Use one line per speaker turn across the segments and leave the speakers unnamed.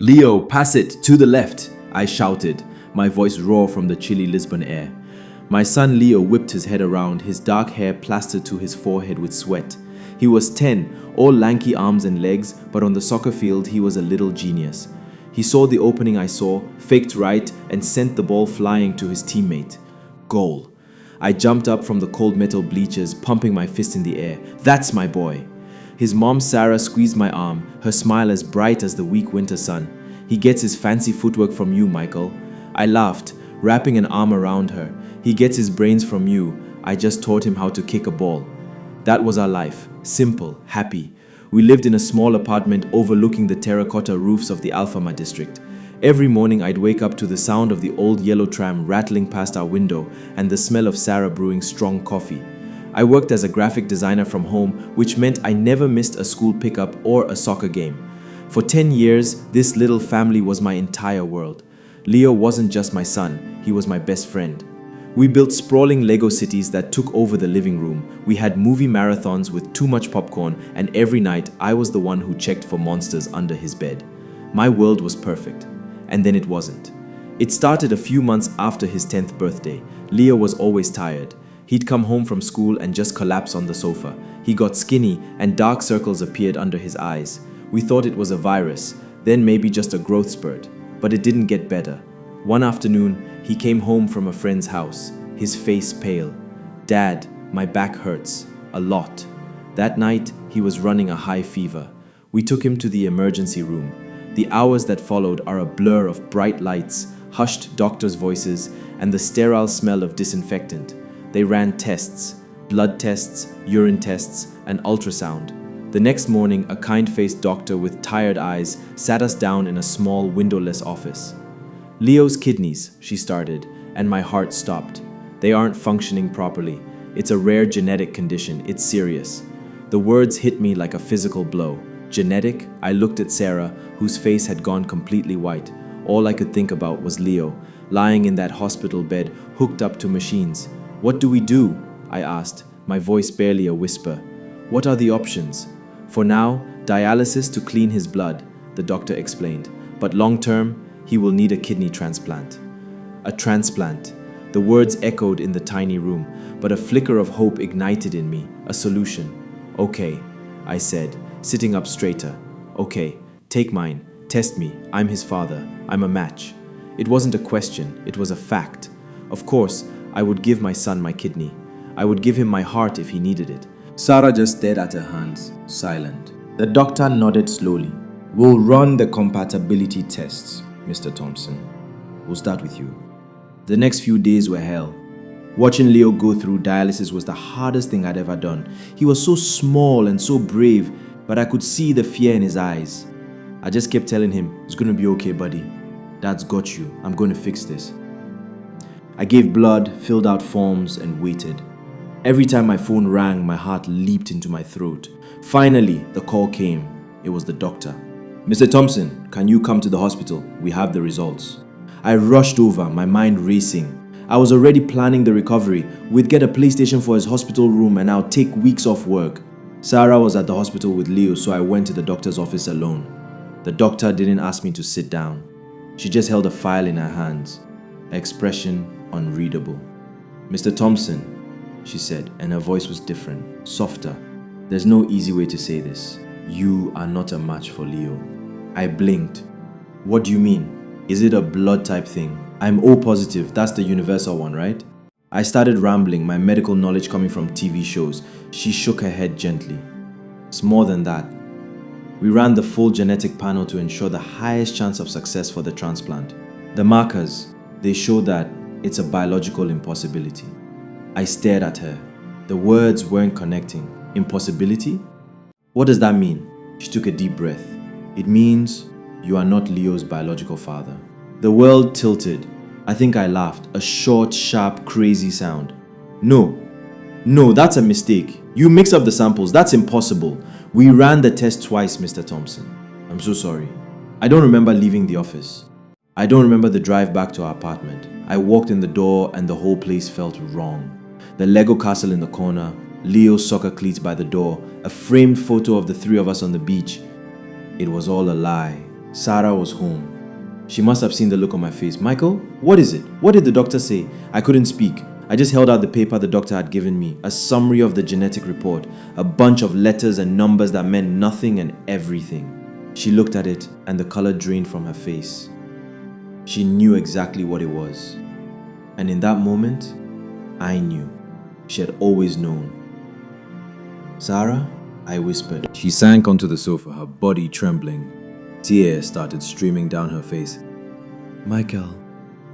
"Leo, pass it, to the left," I shouted, my voice raw from the chilly Lisbon air. My son Leo whipped his head around, his dark hair plastered to his forehead with sweat. He was 10, all lanky arms and legs, but on the soccer field he was a little genius. He saw the opening I saw, faked right, and sent the ball flying to his teammate. Goal. I jumped up from the cold metal bleachers, pumping my fist in the air. That's my boy. His mom Sarah squeezed my arm, her smile as bright as the weak winter sun. He gets his fancy footwork from you, Michael. I laughed, wrapping an arm around her. He gets his brains from you. I just taught him how to kick a ball. That was our life. Simple, happy. We lived in a small apartment overlooking the terracotta roofs of the Alfama district. Every morning I'd wake up to the sound of the old yellow tram rattling past our window and the smell of Sarah brewing strong coffee. I worked as a graphic designer from home, which meant I never missed a school pickup or a soccer game. For 10 years, this little family was my entire world. Leo wasn't just my son, he was my best friend. We built sprawling Lego cities that took over the living room. We had movie marathons with too much popcorn, and every night I was the one who checked for monsters under his bed. My world was perfect. And then it wasn't. It started a few months after his 10th birthday. Leo was always tired. He'd come home from school and just collapse on the sofa. He got skinny and dark circles appeared under his eyes. We thought it was a virus, then maybe just a growth spurt. But it didn't get better. One afternoon, he came home from a friend's house, his face pale. "Dad, my back hurts. A lot." That night, he was running a high fever. We took him to the emergency room. The hours that followed are a blur of bright lights, hushed doctors' voices, and the sterile smell of disinfectant. They ran tests, blood tests, urine tests, and ultrasound. The next morning, a kind-faced doctor with tired eyes sat us down in a small, windowless office. "Leo's kidneys," she started, and my heart stopped. "They aren't functioning properly. It's a rare genetic condition. It's serious." The words hit me like a physical blow. Genetic? I looked at Sarah, whose face had gone completely white. All I could think about was Leo, lying in that hospital bed, hooked up to machines. "What do we do?" I asked, my voice barely a whisper. "What are the options?" "For now, dialysis to clean his blood," the doctor explained. "But long term, he will need a kidney transplant." A transplant. The words echoed in the tiny room, but a flicker of hope ignited in me, a solution. "Okay," I said, sitting up straighter. "Okay, take mine. Test me. I'm his father. I'm a match." It wasn't a question, it was a fact. Of course, I would give my son my kidney. I would give him my heart if he needed it. Sarah just stared at her hands, silent. The doctor nodded slowly. "We'll run the compatibility tests, Mr. Thompson. We'll start with you." The next few days were hell. Watching Leo go through dialysis was the hardest thing I'd ever done. He was so small and so brave, but I could see the fear in his eyes. I just kept telling him, "It's gonna be okay, buddy. Dad's got you. I'm gonna fix this." I gave blood, filled out forms, and waited. Every time my phone rang, my heart leaped into my throat. Finally, the call came. It was the doctor. "Mr. Thompson, can you come to the hospital? We have the results." I rushed over, my mind racing. I was already planning the recovery. We'd get a PlayStation for his hospital room and I'd take weeks off work. Sarah was at the hospital with Leo, so I went to the doctor's office alone. The doctor didn't ask me to sit down. She just held a file in her hands, expression unreadable. "Mr. Thompson," she said, and her voice was different, softer. "There's no easy way to say this. You are not a match for Leo." I blinked. "What do you mean? Is it a blood type thing? I'm O positive, that's the universal one, right?" I started rambling, my medical knowledge coming from TV shows. She shook her head gently. "It's more than that. We ran the full genetic panel to ensure the highest chance of success for the transplant. The markers, they show that it's a biological impossibility." I stared at her. The words weren't connecting. Impossibility? What does that mean? She took a deep breath. "It means you are not Leo's biological father." The world tilted. I think I laughed, a short, sharp, crazy sound. No, that's a mistake. You mix up the samples, that's impossible. We ran the test twice, Mr. Thompson. I'm so sorry. I don't remember leaving the office. I don't remember the drive back to our apartment. I walked in the door and the whole place felt wrong. The Lego castle in the corner, Leo's soccer cleats by the door, a framed photo of the three of us on the beach. It was all a lie. Sarah was home. She must have seen the look on my face. Michael, what is it? What did the doctor say? I couldn't speak. I just held out the paper the doctor had given me, a summary of the genetic report, a bunch of letters and numbers that meant nothing and everything. She looked at it and the color drained from her face. She knew exactly what it was. And in that moment, I knew. She had always known. Sarah, I whispered. She sank onto the sofa, her body trembling. Tears started streaming down her face. Michael,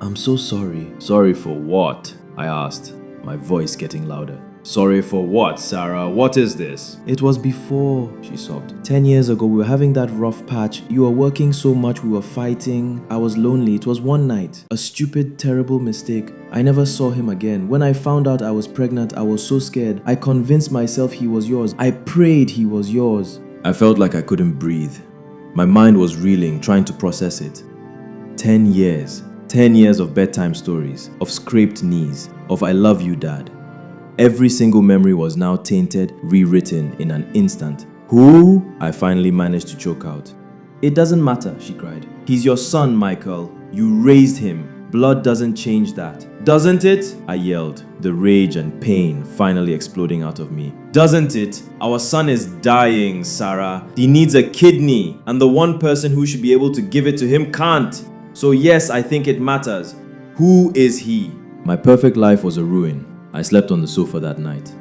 I'm so sorry. Sorry for what? I asked, my voice getting louder. Sorry for what, Sarah? What is this? It was before, she sobbed. 10 years ago, we were having that rough patch. You were working so much, we were fighting. I was lonely. It was one night. A stupid, terrible mistake. I never saw him again. When I found out I was pregnant, I was so scared. I convinced myself he was yours. I prayed he was yours. I felt like I couldn't breathe. My mind was reeling, trying to process it. 10 years. 10 years of bedtime stories, of scraped knees, of I love you, Dad. Every single memory was now tainted, rewritten in an instant. Who? I finally managed to choke out. It doesn't matter, she cried. He's your son, Michael. You raised him. Blood doesn't change that. Doesn't it? I yelled, the rage and pain finally exploding out of me. Doesn't it? Our son is dying, Sarah. He needs a kidney, and the one person who should be able to give it to him can't. So yes, I think it matters. Who is he? My perfect life was a ruin. I slept on the sofa that night.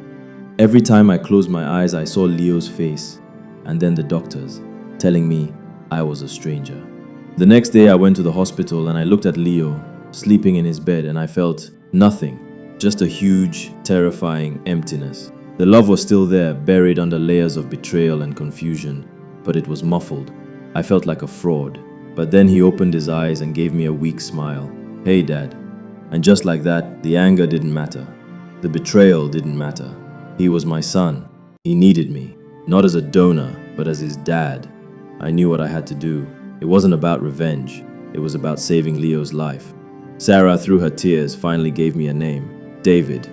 Every time I closed my eyes, I saw Leo's face, and then the doctors, telling me I was a stranger. The next day I went to the hospital and I looked at Leo, sleeping in his bed, and I felt nothing, just a huge, terrifying emptiness. The love was still there, buried under layers of betrayal and confusion, but it was muffled. I felt like a fraud. But then he opened his eyes and gave me a weak smile. Hey, Dad. And just like that, the anger didn't matter. The betrayal didn't matter. He was my son. He needed me, not as a donor, but as his dad. I knew what I had to do. It wasn't about revenge. It was about saving Leo's life. Sarah, through her tears, finally gave me a name. David.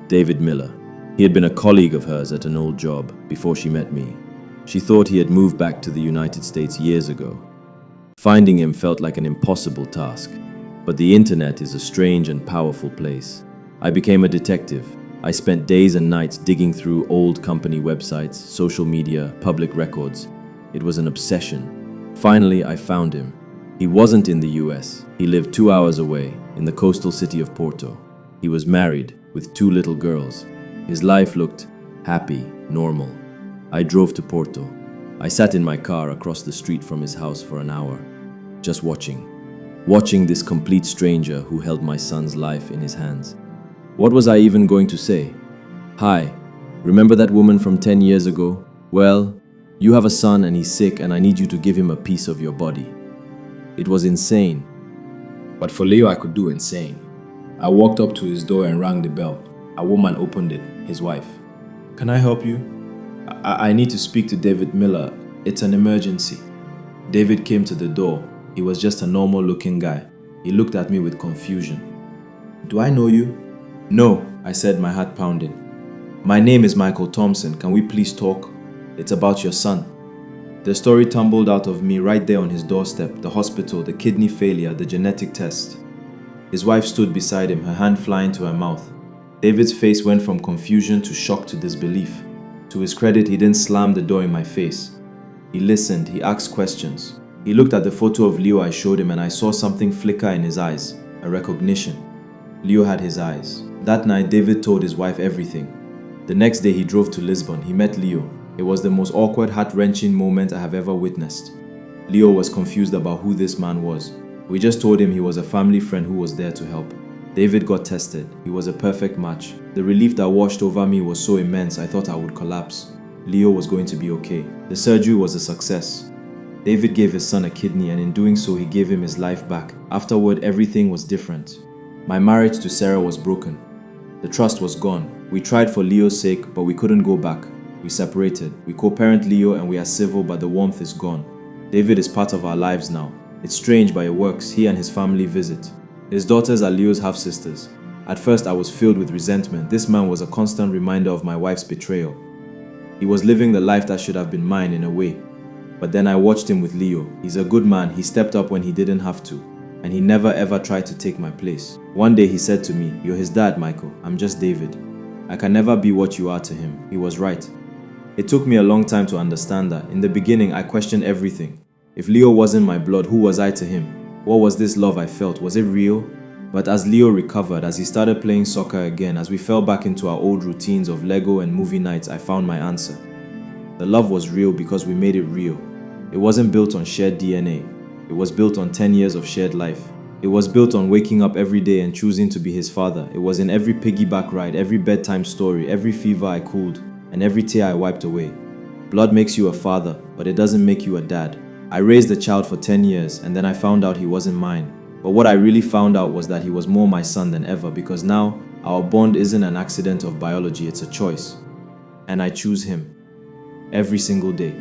David Miller. He had been a colleague of hers at an old job before she met me. She thought he had moved back to the United States years ago. Finding him felt like an impossible task, but the internet is a strange and powerful place. I became a detective. I spent days and nights digging through old company websites, social media, public records. It was an obsession. Finally, I found him. He wasn't in the US. He lived 2 hours away, in the coastal city of Porto. He was married, with 2 little girls. His life looked happy, normal. I drove to Porto. I sat in my car across the street from his house for an hour, just watching this complete stranger who held my son's life in his hands. What was I even going to say? Hi, remember that woman from 10 years ago? Well, you have a son and he's sick and I need you to give him a piece of your body. It was insane. But for Leo, I could do insane. I walked up to his door and rang the bell. A woman opened it, his wife. Can I help you? I need to speak to David Miller. It's an emergency. David came to the door. He was just a normal looking guy. He looked at me with confusion. Do I know you? No, I said, my heart pounding. My name is Michael Thompson. Can we please talk? It's about your son. The story tumbled out of me right there on his doorstep, the hospital, the kidney failure, the genetic test. His wife stood beside him, her hand flying to her mouth. David's face went from confusion to shock to disbelief. To his credit, he didn't slam the door in my face. He listened, he asked questions. He looked at the photo of Leo I showed him and I saw something flicker in his eyes, a recognition. Leo had his eyes. That night, David told his wife everything. The next day, he drove to Lisbon. He met Leo. It was the most awkward, heart-wrenching moment I have ever witnessed. Leo was confused about who this man was. We just told him he was a family friend who was there to help. David got tested. He was a perfect match. The relief that washed over me was so immense I thought I would collapse. Leo was going to be okay. The surgery was a success. David gave his son a kidney and in doing so he gave him his life back. Afterward, everything was different. My marriage to Sarah was broken. The trust was gone. We tried for Leo's sake, but we couldn't go back. We separated. We co-parent Leo and we are civil, but the warmth is gone. David is part of our lives now. It's strange, but it works. He and his family visit. His daughters are Leo's half-sisters. At first, I was filled with resentment. This man was a constant reminder of my wife's betrayal. He was living the life that should have been mine in a way. But then I watched him with Leo. He's a good man, he stepped up when he didn't have to, and he never ever tried to take my place. One day he said to me, "You're his dad, Michael. I'm just David. I can never be what you are to him." He was right. It took me a long time to understand that. In the beginning, I questioned everything. If Leo wasn't my blood, who was I to him? What was this love I felt? Was it real? But as Leo recovered, as he started playing soccer again, as we fell back into our old routines of Lego and movie nights, I found my answer. The love was real because we made it real. It wasn't built on shared DNA. It was built on 10 years of shared life. It was built on waking up every day and choosing to be his father. It was in every piggyback ride, every bedtime story, every fever I cooled, and every tear I wiped away. Blood makes you a father, but it doesn't make you a dad. I raised a child for 10 years, and then I found out he wasn't mine. But what I really found out was that he was more my son than ever, because now our bond isn't an accident of biology, it's a choice. And I choose him every single day.